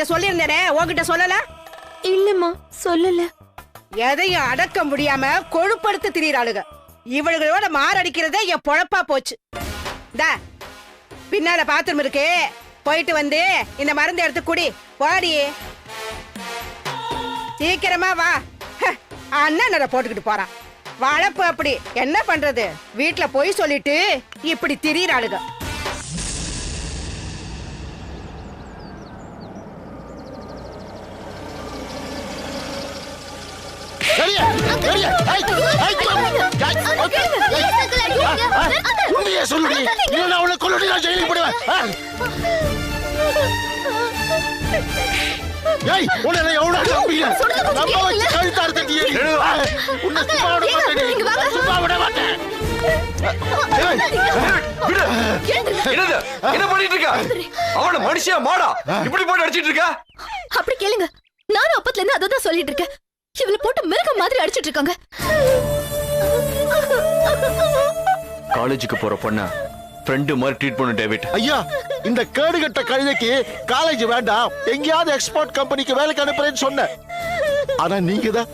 உன்கிட்ட சொல்லியிருந்தேனே, உன்கிட்ட சொல்லல? இல்லம்மா, சொல்லல. எதையும் அடக்க முடியாம கொழுப்படுத்து திரியறாளுக. இவளுகளோட மாரடிக்கிறதே என் பொழப்பா போச்சு. பின்னால பாத்ரூம் இருக்கு, போயிட்டு வந்து இந்த மருந்து எடுத்து குடி. போடி, சீக்கிரமா வா. அண்ணன் போட்டுக்கிட்டு போறான். வளப்பு அப்படி. என்ன பண்றது? வீட்டுல போய் சொல்லிட்டு இப்படி திரியறாளுக. என்ன பண்ணிட்டு இருக்க? அவன மனுஷியா மாடா இப்படி போட்டு அடிச்சிட்டு இருக்க? அப்படி கேளுங்க, நானும் அப்பத்துல இருந்து அததான் சொல்லிட்டு இருக்கேன். இவளை போட்டு மிருக மாதிரி அடிச்சிட்டு இருக்காங்க. காலேஜுக்கு போற பொண்ண ஃப்ரெண்டு மாதிரி ட்ரீட் பண்ணு டேவிட். ஐயா, இந்த கேடுகட்ட கழுதைக்கு காலேஜ் வேண்டாம், எங்கேயாவது எக்ஸ்போர்ட் கம்பெனிக்கு வேலைக்கு அனுப்புறேன்னு சொன்ன. ஆனா நீங்க தான்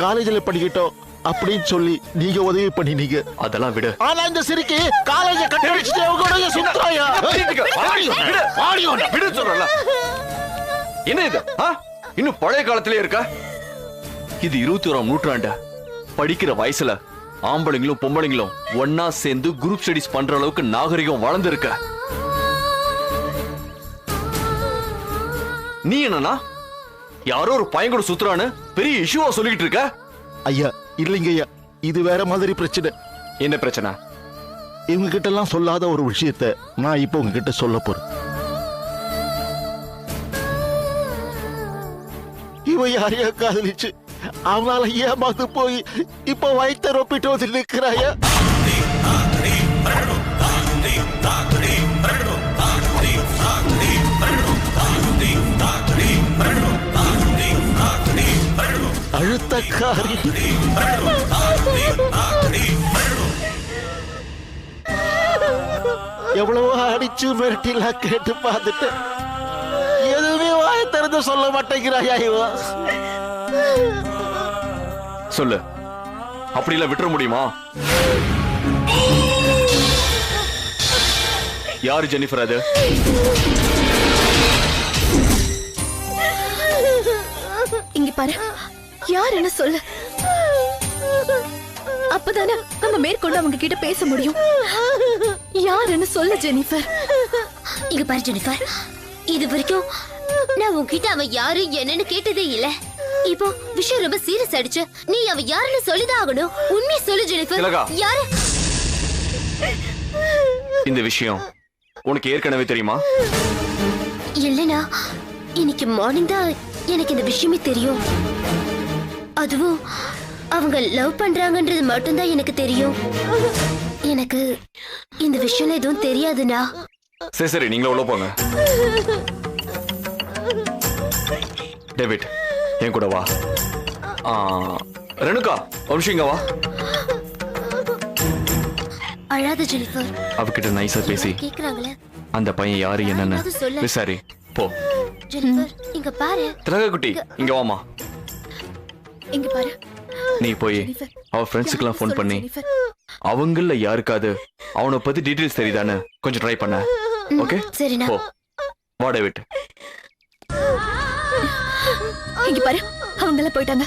காலேஜ்ல படிக்கட்டும் அப்படின்னு சொல்லி நீங்க உதவி பண்ணினீங்க. அதெல்லாம் விடு. ஆனா இந்த சிரிக்கி காலேஜ கட்டடிச்சிட்டு அவங்க சுத்தாயா. விடு சொல்றல. என்ன இது? இன்னும் பழைய காலத்திலே இருக்க? இது 21ஆம் நூற்றாண்டு. படிக்கிற வயசுல ஆம்பளைங்களும் பொம்பளைங்களும் ஒன்னா சேர்ந்து குரூப் ஸ்டடிஸ் பண்ற அளவுக்கு நாகரிகம் வளர்ந்து இருக்க. நீ என்னன்னா யாரோ ஒரு பையன் கூட சுத்துறான்னு பெரிய இஷ்யூவா சொல்லிட்டு இருக்க? ஐயா இல்லைங்க ஐயா, இது வேற மாதிரி பிரச்சனை. என்ன பிரச்சனை? இவங்க கிட்ட எல்லாம் சொல்லாத ஒரு விஷயத்த நான் இப்போ உங்ககிட்ட சொல்ல போறேன். இவன் யாரையா காதலிச்சு அவனால ஏமாந்து போய் இப்ப வயிற்ற ரொப்பிட்டு வந்து நிற்கிறாயா. அழுத்தக்காரி. எவ்வளவோ அடிச்சு மிரட்டிலாம் கேட்டு பார்த்துட்டு எதுவுமே வாய திறந்து சொல்ல மாட்டேங்கிறாயா இவ. சொல்லு, அப்படிலாம் விட்டுற முடியுமா? யாரு ஜெனிஃபர் அது? இங்க பாரு, யார் என்ன சொல்லு. அப்பதானே நம்ம மேற்கொண்டு அவங்க கிட்ட பேச முடியும். யார் என்ன சொல்லு ஜெனிஃபர். இங்க பாரு ஜெனிஃபர், இது வரைக்கும் நான் உன்கிட்ட அவ யாரு என்னன்னு கேட்டதே இல்ல. இப்போ விஷயம் ரொம்ப சீரியஸ் ஆயிடுச்சு. நீ அவ யாருன்னு சொல்லிதான் ஆகணும். உண்மையை சொல்லு ஜெனிஃபர். யாரு? இந்த விஷயம் உனக்கு ஏற்கனவே தெரியுமா? இல்லனா, இன்னைக்கு மார்னிங் தான் எனக்கு இந்த விஷயமே தெரியும். அதுவும் அவங்க லவ் பண்றாங்கன்றது மட்டும்தான் எனக்கு தெரியும். எனக்கு இந்த விஷயம் எதுவும் தெரியாதுண்ணா. சரி சரி, நீங்களே உள்ள போங்க. டேவிட், என் கூட வா. ரெணுகா, ஒரு விஷயம் இங்க வா. அழாத ஜெனிஃபர். அவகிட்ட நைஸா பேசி கேக்குறாங்களே அந்த பையன் யாரு என்னன்னு விசாரி. போ. ஜெனிஃபர், இங்க பாரு. திலகா குட்டி, இங்க வாமா. இங்க பாரு. நீ போய் அவ ஃப்ரெண்ட்ஸுக்கெல்லாம் ஃபோன் பண்ணி அவங்கள யாருக்காவது அவனை பத்தி டீடைல்ஸ் தெரியுதான்னு கொஞ்சம் ட்ரை பண்ண. ஓகே? சரிண்ணா. போ. வா டேவிட். இங்க பாரு, அவங்க எல்லாம் போயிட்டாங்க.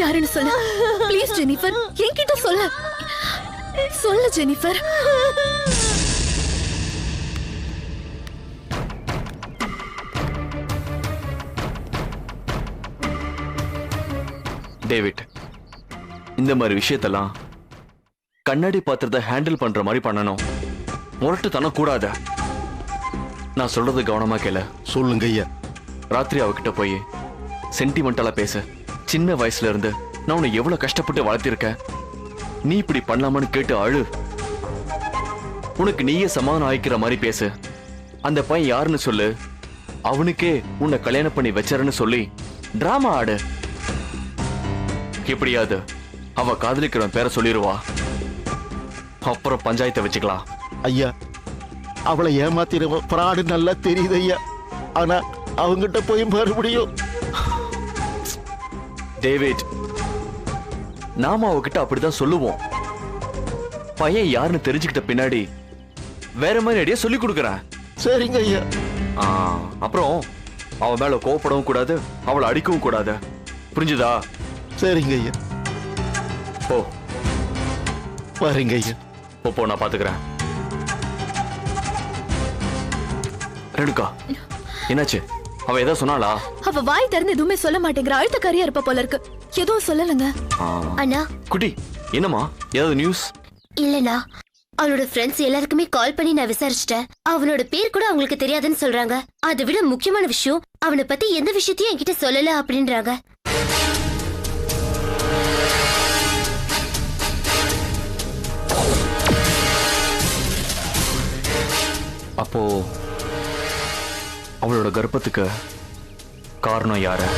யாருன்னு சொல்லு ப்ளீஸ் ஜெனிஃபர். என்கிட்ட சொல்லு. சொல்லு ஜெனிஃபர். டேவிட், இந்த மாதிரி விஷயத்தெல்லாம் கண்ணாடி பாத்திரத்தை ஹேண்டில் பண்ற மாதிரி பண்ணணும். முரட்டுத்தனம் கூடாது. நான் சொல்றது கவனமா கேளு. சொல்லுங்க ஐயா. ராத்திரி அவகிட்ட போய் சென்டிமெண்டலா பேச. சின்ன வயசுல இருந்து நான் உன்னை எவ்வளவு கஷ்டப்பட்டு வளர்த்திருக்கேன். நீ இப்படி பண்ணலாமான்னு கேட்டு அழு. உனக்கு நீயே சமாதானம் ஆயிக்கிற மாதிரி பேசு. அந்த பையன் யாருன்னு சொல்லு. அவனுக்கே உன்னை கல்யாணம் பண்ணி வச்சாருன்னு சொல்லி டிராமா ஆடு. எப்படியாது அவ காதலிக்கிறவன் பேரை சொல்லிடுவா. அப்புறம் பஞ்சாயத்தை வச்சுக்கலாம். ஐயா, அவளை ஏமாத்திர பிராடு நல்லா தெரியுது ஐயா. ஆனா அவங்கிட்ட போய் மறுபடியும் டேவிட், நாம அவகிட்ட அப்படிதான் சொல்லுவோம். பையன் யாருன்னு தெரிஞ்சுக்கிட்ட பின்னாடி வேற மாதிரி ஐடியா சொல்லி கொடுக்கறேன். சரிங்க ஐயா. அப்புறம் அவ மேல கோவப்படவும் கூடாது, அவளை அடிக்கவும் கூடாது. புரிஞ்சுதா? சரிங்க ஐயா. போ வரேங்க ஐயா. போ, நான் பாத்துக்கிறேன். ரெணுக்கா, என்னாச்சு? அவ ஏதாவது சொன்னாளா? அவ வாய் திறந்து எதுவுமே சொல்ல மாட்டேங்கிற. அழுத்தக்காரியா இருப்ப போல இருக்கு. எதுவும் சொல்லலங்க. அண்ணா. குட்டி, என்னம்மா? ஏதாவது நியூஸ்? இல்லண்ணா, அவளோட ஃப்ரெண்ட்ஸ் எல்லாருக்குமே கால் பண்ணி நான் விசாரிச்சிட்டேன். அவனோட பேர் கூட அவங்களுக்கு தெரியாதுன்னு சொல்றாங்க. அதை விட முக்கியமான விஷயம், அவனை பத்தி எந்த விஷயத்தையும் என்கிட்ட சொல்லல அப்படின்றாங்க. அப்போ அவளோட கர்ப்பத்துக்கு காரணம் யாரு?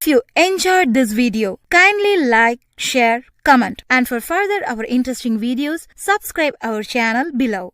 If you enjoyed this video, kindly like, share, comment, and for further our interesting videos, subscribe our channel below.